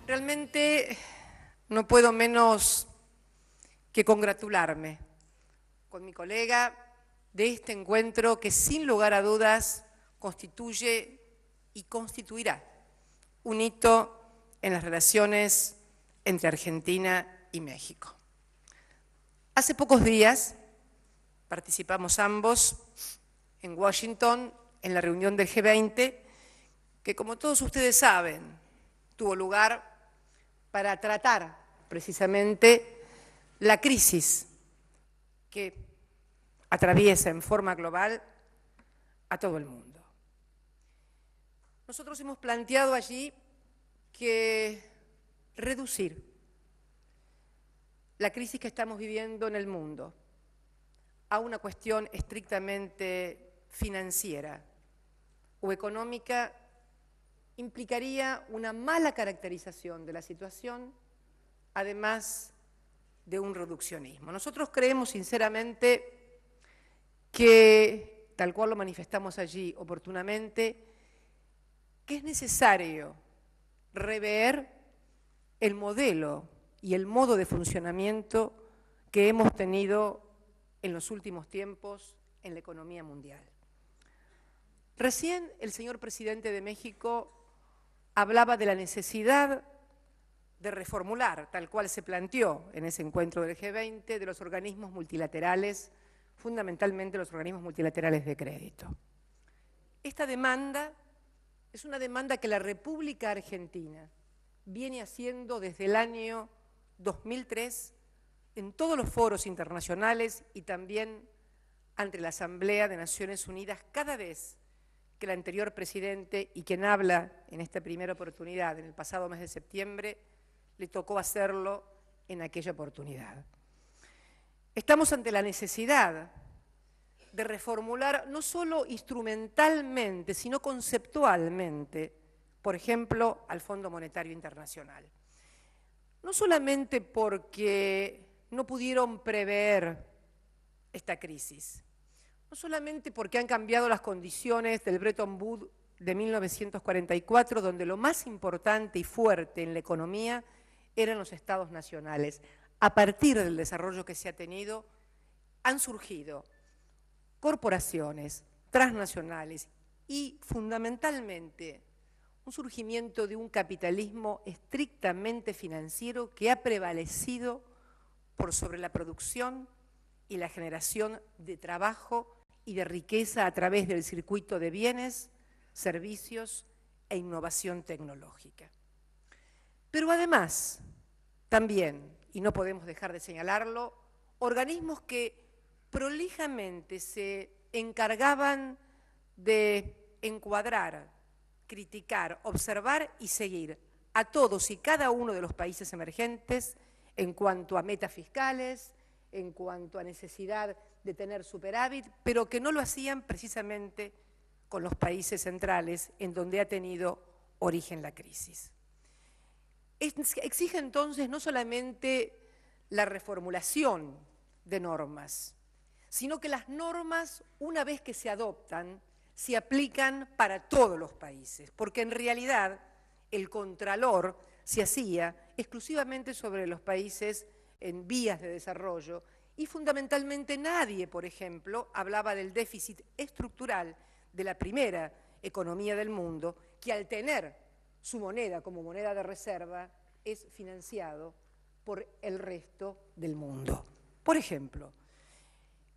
Realmente no puedo menos que congratularme con mi colega de este encuentro que sin lugar a dudas constituye y constituirá un hito en las relaciones entre Argentina y México. Hace pocos días participamos ambos en Washington en la reunión del G20, que como todos ustedes saben, tuvo lugar para tratar precisamente la crisis que atraviesa en forma global a todo el mundo. Nosotros hemos planteado allí que reducir la crisis que estamos viviendo en el mundo a una cuestión estrictamente financiera o económica implicaría una mala caracterización de la situación, además de un reduccionismo. Nosotros creemos sinceramente que, tal cual lo manifestamos allí oportunamente, que es necesario rever el modelo y el modo de funcionamiento que hemos tenido en los últimos tiempos en la economía mundial. Recién el señor presidente de México hablaba de la necesidad de reformular, tal cual se planteó en ese encuentro del G20, de los organismos multilaterales, fundamentalmente los organismos multilaterales de crédito. Esta demanda es una demanda que la República Argentina viene haciendo desde el año 2003 en todos los foros internacionales y también ante la Asamblea de Naciones Unidas cada vez que el anterior presidente y quien habla en esta primera oportunidad, en el pasado mes de septiembre, le tocó hacerlo en aquella oportunidad. Estamos ante la necesidad de reformular no solo instrumentalmente, sino conceptualmente, por ejemplo, al Fondo Monetario Internacional. No solamente porque no pudieron prever esta crisis, no solamente porque han cambiado las condiciones del Bretton Woods de 1944, donde lo más importante y fuerte en la economía eran los estados nacionales. A partir del desarrollo que se ha tenido, han surgido corporaciones transnacionales y fundamentalmente un surgimiento de un capitalismo estrictamente financiero que ha prevalecido por sobre la producción y la generación de trabajo y de riqueza a través del circuito de bienes, servicios e innovación tecnológica. Pero además, también, y no podemos dejar de señalarlo, organismos que prolijamente se encargaban de encuadrar, criticar, observar y seguir a todos y cada uno de los países emergentes en cuanto a metas fiscales, en cuanto a necesidad de tener superávit, pero que no lo hacían precisamente con los países centrales en donde ha tenido origen la crisis. Exige entonces no solamente la reformulación de normas, sino que las normas, una vez que se adoptan, se aplican para todos los países, porque en realidad el contralor se hacía exclusivamente sobre los países en vías de desarrollo y fundamentalmente nadie, por ejemplo, hablaba del déficit estructural de la primera economía del mundo, que al tener su moneda como moneda de reserva es financiado por el resto del mundo. Por ejemplo,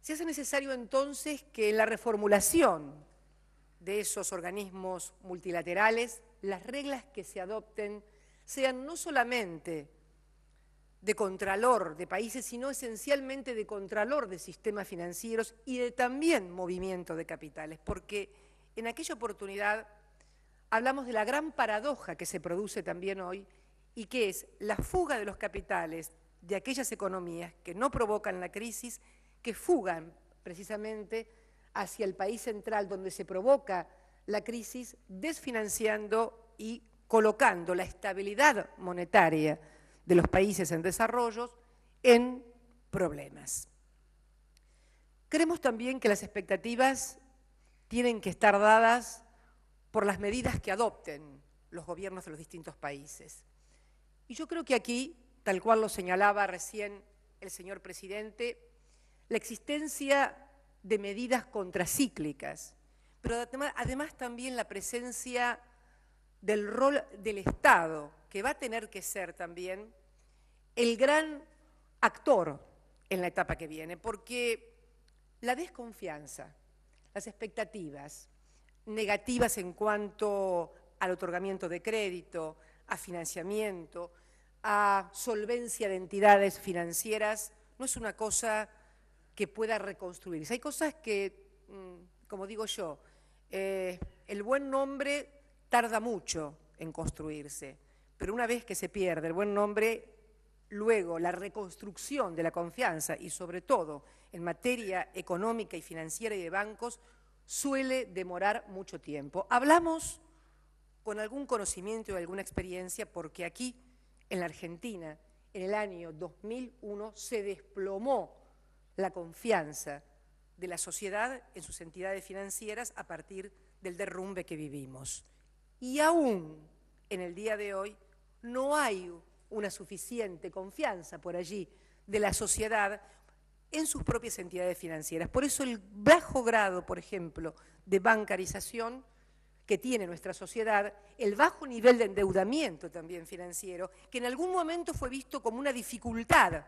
se hace necesario entonces que en la reformulación de esos organismos multilaterales las reglas que se adopten sean no solamente de contralor de países, sino esencialmente de contralor de sistemas financieros y de también movimiento de capitales, porque en aquella oportunidad hablamos de la gran paradoja que se produce también hoy y que es la fuga de los capitales de aquellas economías que no provocan la crisis, que fugan precisamente hacia el país central donde se provoca la crisis, desfinanciando y colocando la estabilidad monetaria de los países en desarrollo en problemas. Creemos también que las expectativas tienen que estar dadas por las medidas que adopten los gobiernos de los distintos países. Y yo creo que aquí, tal cual lo señalaba recién el señor presidente, la existencia de medidas contracíclicas, pero además también la presencia del rol del Estado, que va a tener que ser también el gran actor en la etapa que viene, porque la desconfianza, las expectativas negativas en cuanto al otorgamiento de crédito, a financiamiento, a solvencia de entidades financieras, no es una cosa que pueda reconstruirse. Hay cosas que, como digo yo, el buen nombre tarda mucho en construirse, pero una vez que se pierde el buen nombre, luego la reconstrucción de la confianza y sobre todo en materia económica y financiera y de bancos suele demorar mucho tiempo. Hablamos con algún conocimiento y alguna experiencia porque aquí en la Argentina en el año 2001 se desplomó la confianza de la sociedad en sus entidades financieras a partir del derrumbe que vivimos. Y aún en el día de hoy no hay una suficiente confianza por allí de la sociedad en sus propias entidades financieras. Por eso el bajo grado, por ejemplo, de bancarización que tiene nuestra sociedad, el bajo nivel de endeudamiento también financiero, que en algún momento fue visto como una dificultad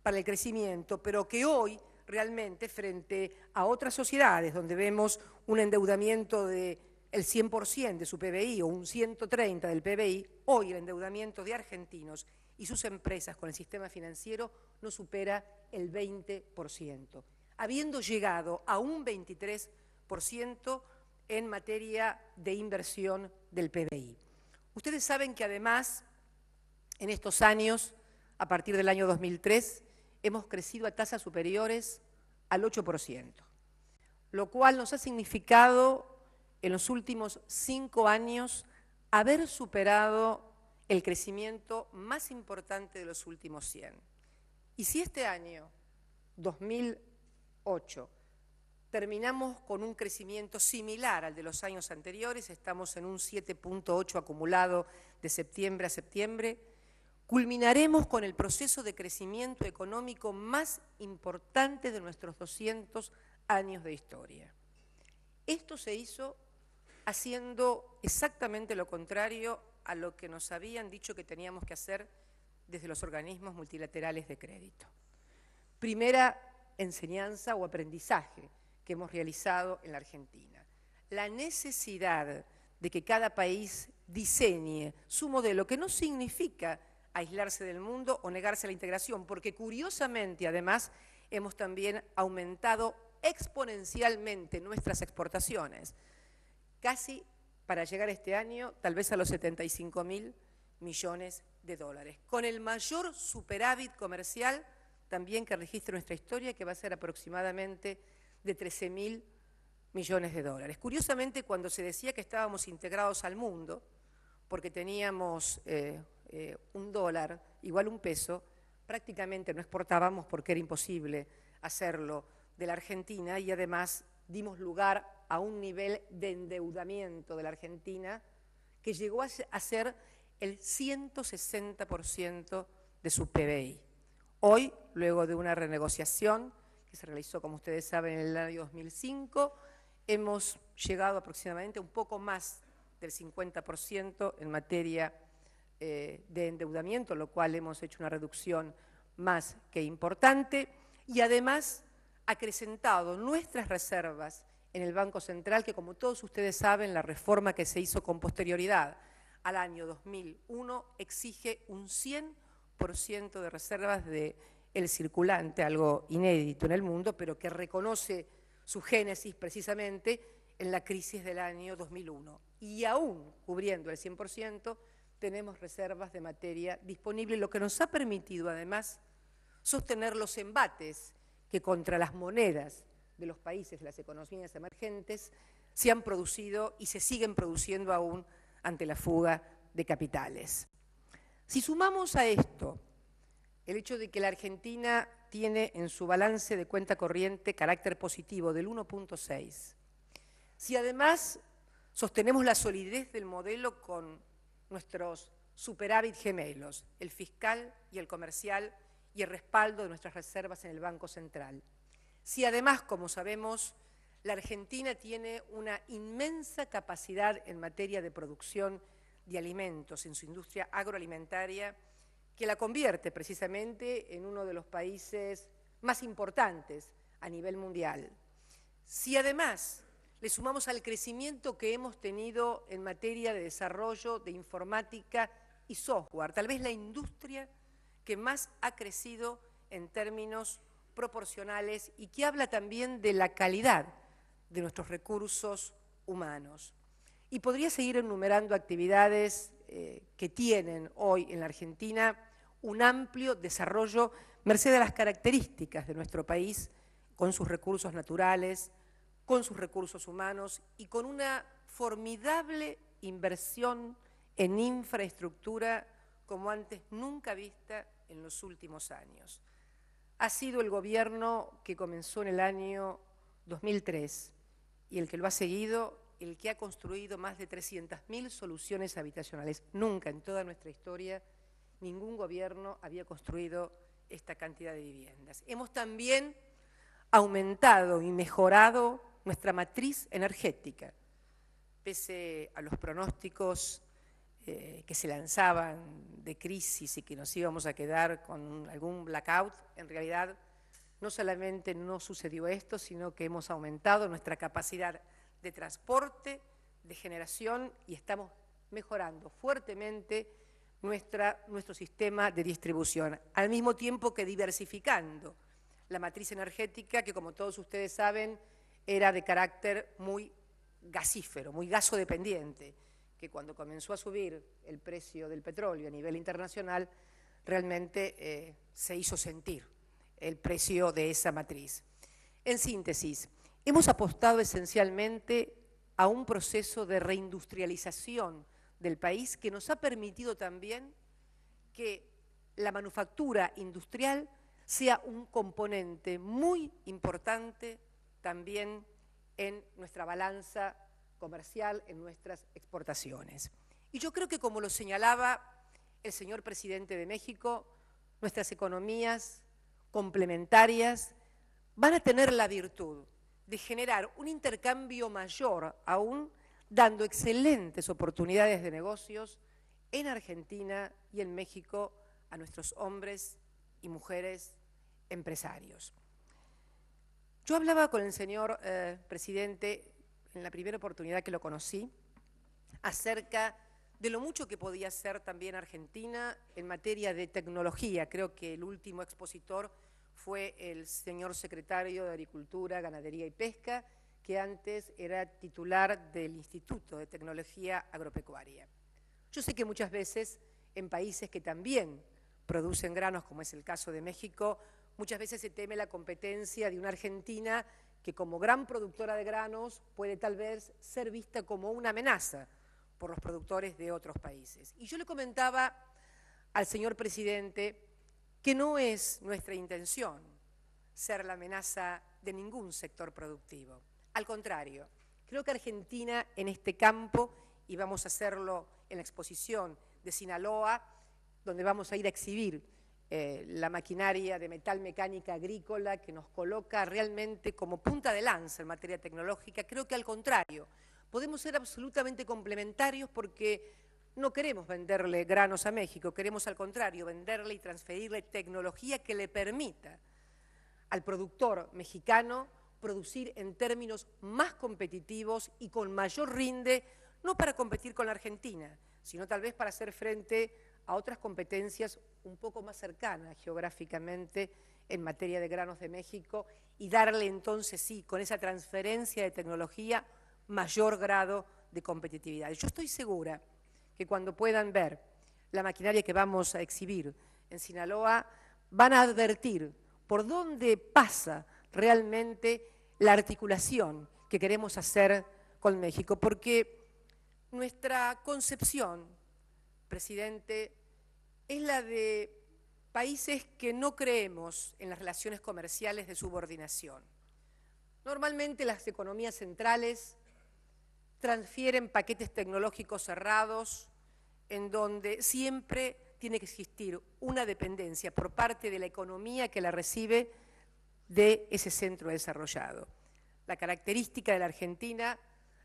para el crecimiento, pero que hoy realmente frente a otras sociedades donde vemos un endeudamiento del 100% de su PBI o un 130% del PBI, hoy el endeudamiento de argentinos y sus empresas con el sistema financiero no supera el 20%, habiendo llegado a un 23% en materia de inversión del PBI. Ustedes saben que además, en estos años, a partir del año 2003, hemos crecido a tasas superiores al 8%, lo cual nos ha significado en los últimos 5 años haber superado el crecimiento más importante de los últimos 100. Y si este año, 2008, terminamos con un crecimiento similar al de los años anteriores, estamos en un 7.8 acumulado de septiembre a septiembre, culminaremos con el proceso de crecimiento económico más importante de nuestros 200 años de historia. Esto se hizo haciendo exactamente lo contrario a lo que nos habían dicho que teníamos que hacer desde los organismos multilaterales de crédito. Primera enseñanza o aprendizaje que hemos realizado en la Argentina. La necesidad de que cada país diseñe su modelo, que no significa aislarse del mundo o negarse a la integración, porque curiosamente, además, hemos también aumentado exponencialmente nuestras exportaciones, casi para llegar este año tal vez a los 75.000 millones de dólares, con el mayor superávit comercial también que registra nuestra historia, que va a ser aproximadamente de 13.000 millones de dólares. Curiosamente, cuando se decía que estábamos integrados al mundo, porque teníamos un dólar igual un peso, prácticamente no exportábamos porque era imposible hacerlo de la Argentina y además dimos lugar a un nivel de endeudamiento de la Argentina que llegó a ser el 160% de su PBI. Hoy, luego de una renegociación que se realizó, como ustedes saben, en el año 2005, hemos llegado aproximadamente a un poco más del 50% en materia de endeudamiento, lo cual hemos hecho una reducción más que importante y además acrecentado nuestras reservas en el Banco Central, que como todos ustedes saben, la reforma que se hizo con posterioridad al año 2001 exige un 100% de reservas del circulante, algo inédito en el mundo, pero que reconoce su génesis precisamente en la crisis del año 2001. Y aún cubriendo el 100%, tenemos reservas de materia disponible, lo que nos ha permitido además sostener los embates que contra las monedas de los países, de las economías emergentes, se han producido y se siguen produciendo aún ante la fuga de capitales. Si sumamos a esto el hecho de que la Argentina tiene en su balance de cuenta corriente carácter positivo del 1.6, si además sostenemos la solidez del modelo con nuestros superávit gemelos, el fiscal y el comercial, y el respaldo de nuestras reservas en el Banco Central. Si además, como sabemos, la Argentina tiene una inmensa capacidad en materia de producción de alimentos en su industria agroalimentaria, que la convierte precisamente en uno de los países más importantes a nivel mundial. Si además le sumamos al crecimiento que hemos tenido en materia de desarrollo de informática y software, tal vez la industria que más ha crecido en términos proporcionales y que habla también de la calidad de nuestros recursos humanos. Y podría seguir enumerando actividades que tienen hoy en la Argentina un amplio desarrollo merced a las características de nuestro país, con sus recursos naturales, con sus recursos humanos y con una formidable inversión en infraestructura como antes nunca vista en los últimos años. Ha sido el gobierno que comenzó en el año 2003 y el que lo ha seguido, el que ha construido más de 300.000 soluciones habitacionales. Nunca en toda nuestra historia ningún gobierno había construido esta cantidad de viviendas. Hemos también aumentado y mejorado nuestra matriz energética, pese a los pronósticos que se lanzaban de crisis y que nos íbamos a quedar con algún blackout. En realidad, no solamente no sucedió esto, sino que hemos aumentado nuestra capacidad de transporte, de generación, y estamos mejorando fuertemente nuestro sistema de distribución, al mismo tiempo que diversificando la matriz energética, que como todos ustedes saben, era de carácter muy gasífero, muy gasodependiente, que cuando comenzó a subir el precio del petróleo a nivel internacional, realmente se hizo sentir el precio de esa matriz. En síntesis, hemos apostado esencialmente a un proceso de reindustrialización del país que nos ha permitido también que la manufactura industrial sea un componente muy importante también en nuestra balanza comercial, en nuestras exportaciones. Y yo creo que, como lo señalaba el señor presidente de México, nuestras economías complementarias van a tener la virtud de generar un intercambio mayor aún, dando excelentes oportunidades de negocios en Argentina y en México a nuestros hombres y mujeres empresarios. Yo hablaba con el señor presidente en la primera oportunidad que lo conocí acerca de lo mucho que podía hacer también Argentina en materia de tecnología. Creo que el último expositor fue el señor secretario de Agricultura, Ganadería y Pesca, que antes era titular del Instituto de Tecnología Agropecuaria. Yo sé que muchas veces en países que también producen granos, como es el caso de México, muchas veces se teme la competencia de una Argentina que como gran productora de granos puede tal vez ser vista como una amenaza por los productores de otros países. Y yo le comentaba al señor presidente que no es nuestra intención ser la amenaza de ningún sector productivo. Al contrario, creo que Argentina en este campo, y vamos a hacerlo en la exposición de Sinaloa, donde vamos a ir a exhibir la maquinaria de metal mecánica agrícola que nos coloca realmente como punta de lanza en materia tecnológica. Creo que al contrario, podemos ser absolutamente complementarios porque no queremos venderle granos a México, queremos al contrario venderle y transferirle tecnología que le permita al productor mexicano producir en términos más competitivos y con mayor rinde, no para competir con la Argentina, sino tal vez para hacer frente a otras competencias un poco más cercanas geográficamente en materia de granos de México y darle entonces sí, con esa transferencia de tecnología, mayor grado de competitividad. Yo estoy segura que cuando puedan ver la maquinaria que vamos a exhibir en Sinaloa, van a advertir por dónde pasa realmente la articulación que queremos hacer con México, porque nuestra concepción, presidente, es la de países que no creemos en las relaciones comerciales de subordinación. Normalmente las economías centrales transfieren paquetes tecnológicos cerrados en donde siempre tiene que existir una dependencia por parte de la economía que la recibe de ese centro desarrollado. La característica de la Argentina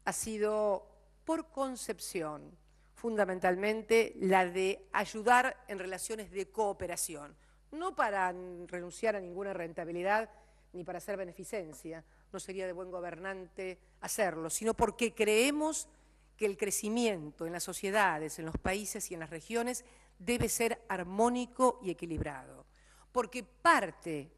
ha sido, por concepción, fundamentalmente la de ayudar en relaciones de cooperación, no para renunciar a ninguna rentabilidad ni para hacer beneficencia, no sería de buen gobernante hacerlo, sino porque creemos que el crecimiento en las sociedades, en los países y en las regiones debe ser armónico y equilibrado, porque parte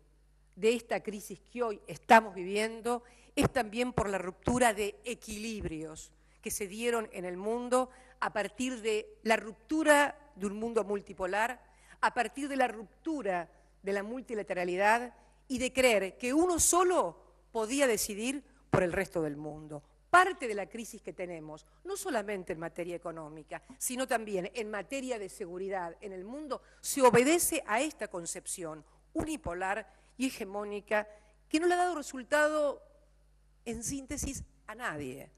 de esta crisis que hoy estamos viviendo es también por la ruptura de equilibrios que se dieron en el mundo a partir de la ruptura de un mundo multipolar, a partir de la ruptura de la multilateralidad y de creer que uno solo podía decidir por el resto del mundo. Parte de la crisis que tenemos, no solamente en materia económica, sino también en materia de seguridad en el mundo, se obedece a esta concepción unipolar y hegemónica que no le ha dado resultado, en síntesis, a nadie.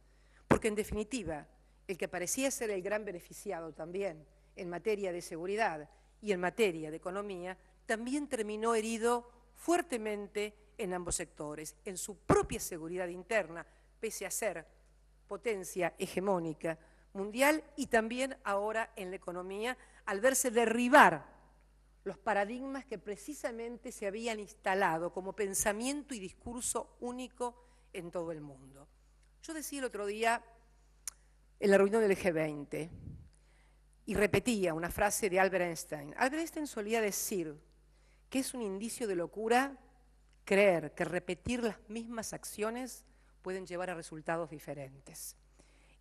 Porque, en definitiva, el que parecía ser el gran beneficiado también en materia de seguridad y en materia de economía, también terminó herido fuertemente en ambos sectores, en su propia seguridad interna, pese a ser potencia hegemónica mundial, y también ahora en la economía, al verse derribar los paradigmas que precisamente se habían instalado como pensamiento y discurso único en todo el mundo. Yo decía el otro día en la reunión del G20 y repetía una frase de Albert Einstein. Albert Einstein solía decir que es un indicio de locura creer que repetir las mismas acciones pueden llevar a resultados diferentes.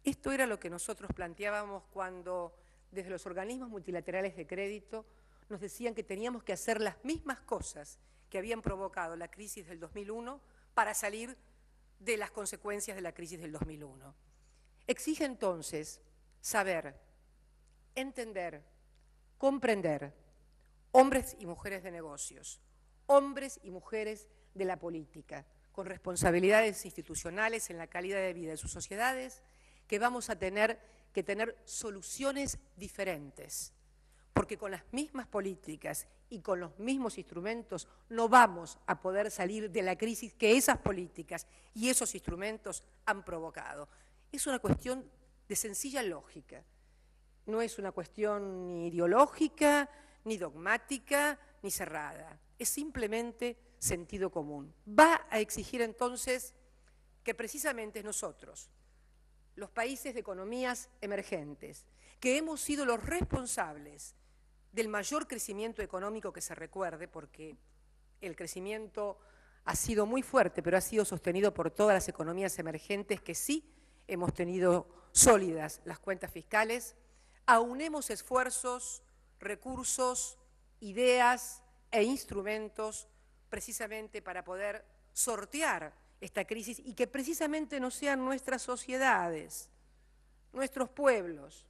Esto era lo que nosotros planteábamos cuando desde los organismos multilaterales de crédito nos decían que teníamos que hacer las mismas cosas que habían provocado la crisis del 2001 para salir de las consecuencias de la crisis del 2001. Exige entonces saber, entender, comprender, hombres y mujeres de negocios, hombres y mujeres de la política, con responsabilidades institucionales en la calidad de vida de sus sociedades, que vamos a tener que tener soluciones diferentes, porque con las mismas políticas y con los mismos instrumentos no vamos a poder salir de la crisis que esas políticas y esos instrumentos han provocado. Es una cuestión de sencilla lógica, no es una cuestión ni ideológica, ni dogmática, ni cerrada, es simplemente sentido común. Va a exigir entonces que precisamente nosotros, los países de economías emergentes, que hemos sido los responsables del mayor crecimiento económico que se recuerde, porque el crecimiento ha sido muy fuerte, pero ha sido sostenido por todas las economías emergentes que sí hemos tenido sólidas las cuentas fiscales, aunemos esfuerzos, recursos, ideas e instrumentos precisamente para poder sortear esta crisis y que precisamente no sean nuestras sociedades, nuestros pueblos,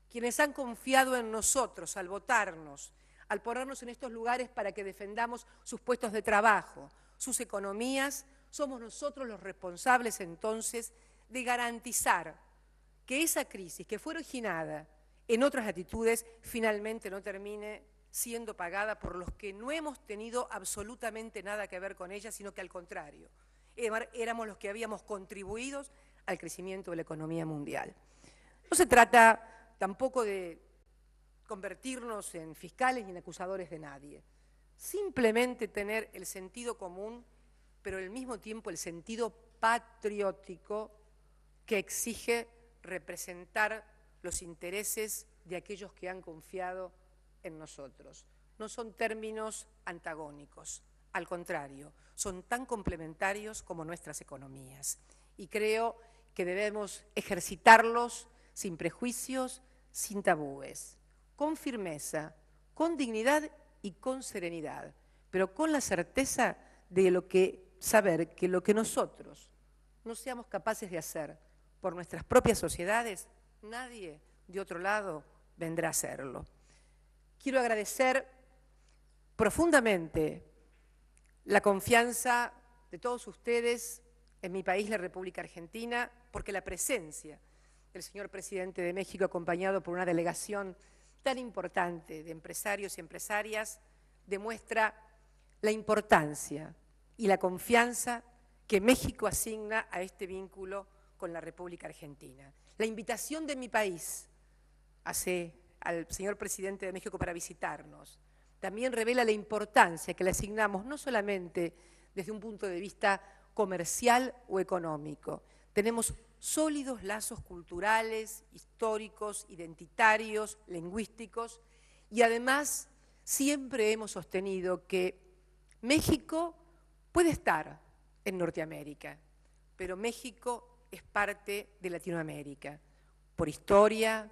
quienes han confiado en nosotros al votarnos, al ponernos en estos lugares para que defendamos sus puestos de trabajo, sus economías, somos nosotros los responsables entonces de garantizar que esa crisis que fue originada en otras latitudes finalmente no termine siendo pagada por los que no hemos tenido absolutamente nada que ver con ella, sino que al contrario, éramos los que habíamos contribuido al crecimiento de la economía mundial. No se trata tampoco de convertirnos en fiscales ni en acusadores de nadie, simplemente tener el sentido común, pero al mismo tiempo el sentido patriótico que exige representar los intereses de aquellos que han confiado en nosotros. No son términos antagónicos, al contrario, son tan complementarios como nuestras economías. Y creo que debemos ejercitarlos sin prejuicios, sin tabúes, con firmeza, con dignidad y con serenidad, pero con la certeza de saber que lo que nosotros no seamos capaces de hacer por nuestras propias sociedades, nadie de otro lado vendrá a hacerlo. Quiero agradecer profundamente la confianza de todos ustedes en mi país, la República Argentina, porque la presencia el señor presidente de México, acompañado por una delegación tan importante de empresarios y empresarias, demuestra la importancia y la confianza que México asigna a este vínculo con la República Argentina. La invitación de mi país al señor presidente de México para visitarnos también revela la importancia que le asignamos no solamente desde un punto de vista comercial o económico. Tenemos sólidos lazos culturales, históricos, identitarios, lingüísticos, y además siempre hemos sostenido que México puede estar en Norteamérica, pero México es parte de Latinoamérica, por historia,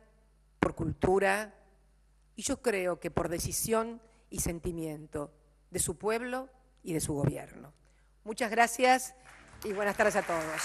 por cultura, y yo creo que por decisión y sentimiento de su pueblo y de su gobierno. Muchas gracias y buenas tardes a todos.